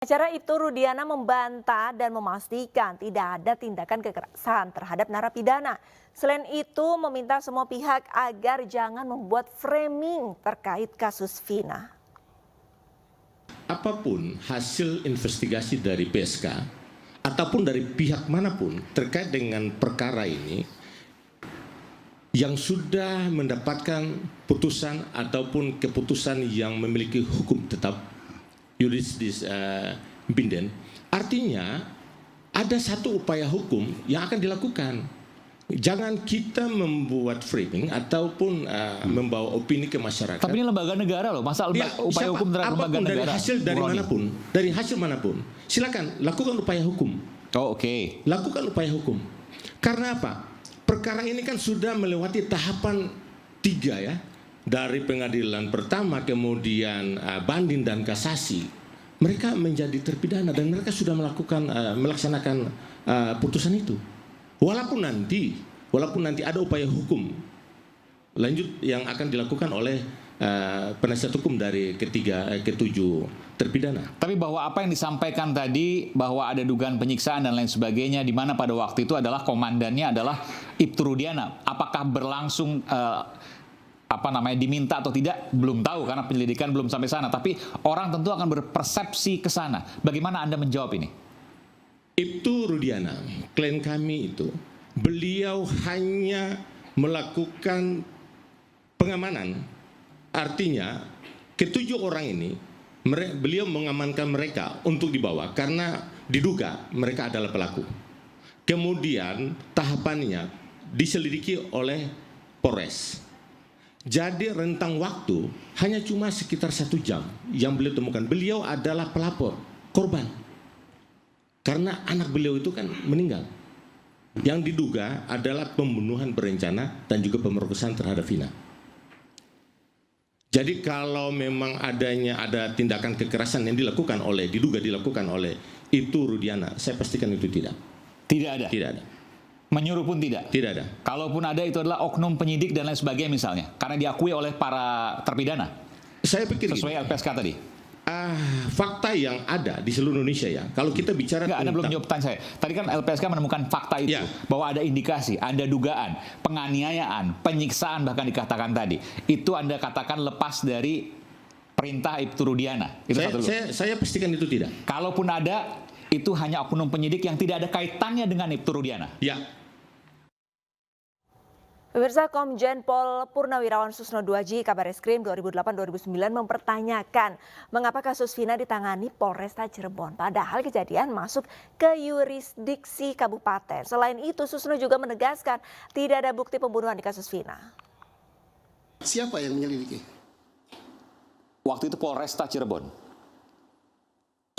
Acara itu Rudiana membantah dan memastikan tidak ada tindakan kekerasan terhadap narapidana. Selain itu meminta semua pihak agar jangan membuat framing terkait kasus Vina. Apapun hasil investigasi dari PSK ataupun dari pihak manapun terkait dengan perkara ini yang sudah mendapatkan putusan ataupun keputusan yang memiliki hukum tetap yuridis binden, artinya ada satu upaya hukum yang akan dilakukan. Jangan kita membuat framing ataupun membawa opini ke masyarakat. Tapi ini lembaga negara loh, masa upaya hukum terhadap lembaga negara? Dari hasil manapun, silakan lakukan upaya hukum. Oh, oke. Lakukan upaya hukum. Karena apa? Perkara ini kan sudah melewati tahapan 3 ya. Dari pengadilan pertama, kemudian banding dan kasasi, mereka menjadi terpidana dan mereka sudah melaksanakan putusan itu. Walaupun nanti ada upaya hukum lanjut yang akan dilakukan oleh penasihat hukum dari ketujuh terpidana. Tapi bahwa apa yang disampaikan tadi bahwa ada dugaan penyiksaan dan lain sebagainya, di mana pada waktu itu adalah komandannya adalah Ibtu Rudiana, apakah berlangsung diminta atau tidak belum tahu karena penyelidikan belum sampai sana, tapi orang tentu akan berpersepsi ke sana. Bagaimana Anda menjawab ini? Ibtu Rudiana, klien kami itu, beliau hanya melakukan pengamanan. Artinya ketujuh orang ini beliau mengamankan mereka untuk dibawa karena diduga mereka adalah pelaku. Kemudian tahapannya diselidiki oleh Polres. Jadi rentang waktu hanya cuma sekitar 1 jam yang beliau temukan. Beliau adalah pelapor, korban. Karena anak beliau itu kan meninggal. Yang diduga adalah pembunuhan berencana dan juga pemerkosaan terhadap Vina. Jadi kalau memang ada tindakan kekerasan yang diduga dilakukan oleh Ibtu Rudiana, saya pastikan itu tidak. Tidak ada? Tidak ada. Menyuruh pun tidak? Tidak ada. Kalaupun ada itu adalah oknum penyidik dan lain sebagainya misalnya, karena diakui oleh para terpidana? Saya pikir sesuai LPSK tadi? Fakta yang ada di seluruh Indonesia ya. Kalau kita bicara Anda belum jawab pertanyaan saya. Tadi kan LPSK menemukan fakta itu, bahwa ada indikasi, ada dugaan, penganiayaan, penyiksaan bahkan dikatakan tadi. Itu Anda katakan lepas dari perintah Ibtu Rudiana. Itu saya pastikan itu tidak. Kalaupun ada, itu hanya oknum penyidik yang tidak ada kaitannya dengan Ibtu Rudiana. Ya. Pemirsa, Komjen Pol Purnawirawan Susno Duaji Kabareskrim 2008-2009 mempertanyakan mengapa kasus Vina ditangani Polresta Cirebon padahal kejadian masuk ke yurisdiksi kabupaten. Selain itu Susno juga menegaskan tidak ada bukti pembunuhan di kasus Vina. Siapa yang menyelidiki? Waktu itu Polresta Cirebon.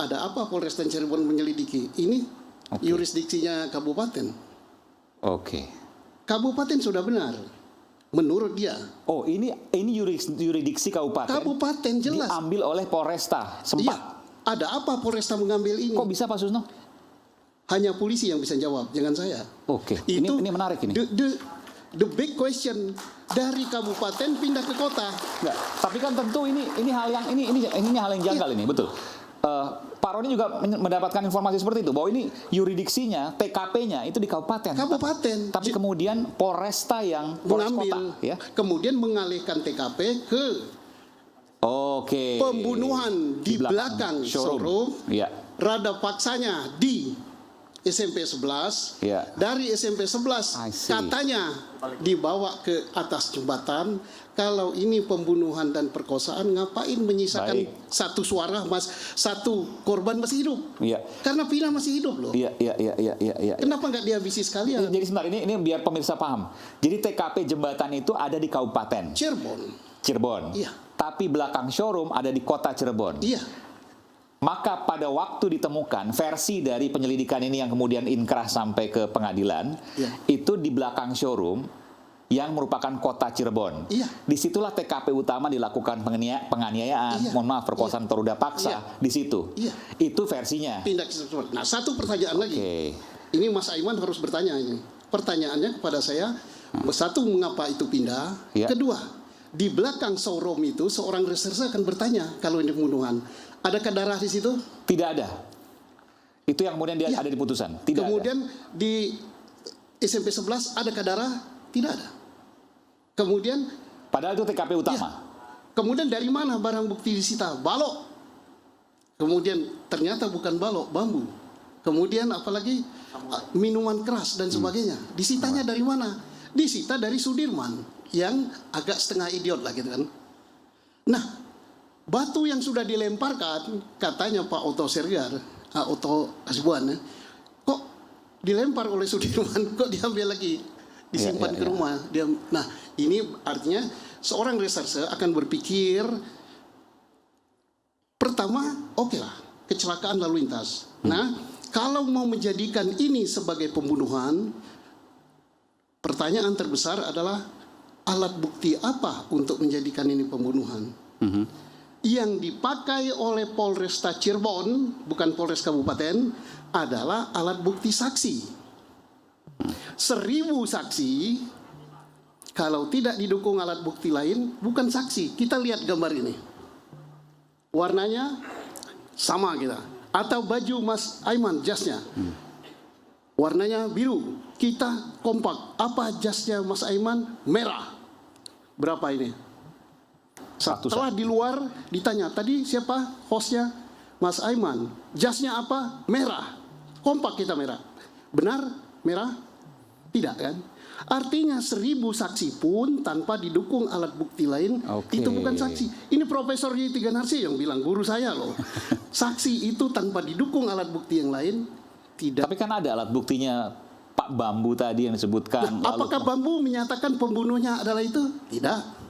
Ada apa Polresta Cirebon menyelidiki? Ini yurisdiksinya kabupaten. Oke. Kabupaten sudah benar, menurut dia. Oh, ini yurisdiksi kabupaten. Kabupaten jelas. Diambil oleh Polresta sempat. Ya, ada apa Polresta mengambil ini? Kok bisa Pak Susno? Hanya polisi yang bisa jawab, jangan saya. Oke. Ini menarik ini. The big question, dari kabupaten pindah ke kota. Enggak, tapi kan tentu ini hal yang janggal ini, betul. Pak Roni juga mendapatkan informasi seperti itu, bahwa ini yurisdiksinya, TKP-nya itu di kabupaten. Tapi kemudian Polresta yang mengambil, kota, ya? Kemudian mengalihkan TKP ke pembunuhan di belakang showroom. Ya. Rada paksanya di SMP 11. Ya. Dari SMP 11 katanya dibawa ke atas jembatan. Kalau ini pembunuhan dan perkosaan, ngapain menyisakan satu suara, satu korban masih hidup? Iya. Karena Vina masih hidup loh. Iya. Kenapa nggak dihabisi sekalian? Jadi sebentar, ini biar pemirsa paham. Jadi TKP jembatan itu ada di kabupaten Cirebon. Iya. Tapi belakang showroom ada di kota Cirebon. Iya. Maka pada waktu ditemukan versi dari penyelidikan ini yang kemudian inkrah sampai ke pengadilan, itu di belakang showroom yang merupakan kota Cirebon. Iya. Disitulah TKP utama dilakukan penganiayaan, mohon maaf, perkosaan atau ruda paksa, di situ. Iya. Itu versinya. Pindah ke Cirebon. Nah, satu pertanyaan lagi. Ini Mas Aiman harus bertanya ini. Pertanyaannya kepada saya, satu, mengapa itu pindah? Kedua, di belakang showroom itu seorang reserse akan bertanya kalau ini pembunuhan. Adakah darah di situ? Tidak ada. Itu yang kemudian dia ada di putusan. Tidak Kemudian ada. di SMP 11 adakah darah? Tidak ada. Kemudian Padahal itu TKP utama. kemudian dari mana barang bukti disita? Balok. Kemudian ternyata bukan balok, bambu. Kemudian apalagi minuman keras dan sebagainya. Disitanya dari mana? Disita dari Sudirman yang agak setengah idiot lah gitu kan. Nah, batu yang sudah dilemparkan, katanya Pak Otto Sergar, Otto Hasibuan, kok dilempar oleh Sudirman, kok diambil lagi, disimpan ke rumah. Nah, ini artinya seorang reserse akan berpikir, pertama, oke lah, kecelakaan lalu lintas. Nah, kalau mau menjadikan ini sebagai pembunuhan, pertanyaan terbesar adalah alat bukti apa untuk menjadikan ini pembunuhan? Yang dipakai oleh Polresta Cirebon, bukan Polres Kabupaten, adalah alat bukti saksi. 1000 saksi, kalau tidak didukung alat bukti lain, bukan saksi. Kita lihat gambar ini. Warnanya sama kita. Atau baju Mas Aiman, jasnya. Warnanya biru. Kita kompak. Apa jasnya Mas Aiman? Merah. Berapa ini? Setelah di luar ditanya, tadi siapa hostnya? Mas Aiman. Jasnya apa? Merah. Kompak kita merah. Benar? Merah? Tidak kan? Artinya 1000 saksi pun tanpa didukung alat bukti lain, itu bukan saksi. Ini Profesor Yiti Ganarsi yang bilang, guru saya loh. Saksi itu tanpa didukung alat bukti yang lain, tidak. Tapi kan ada alat buktinya Pak Bambu tadi yang disebutkan. Nah, apakah Bambu menyatakan pembunuhnya adalah itu? Tidak.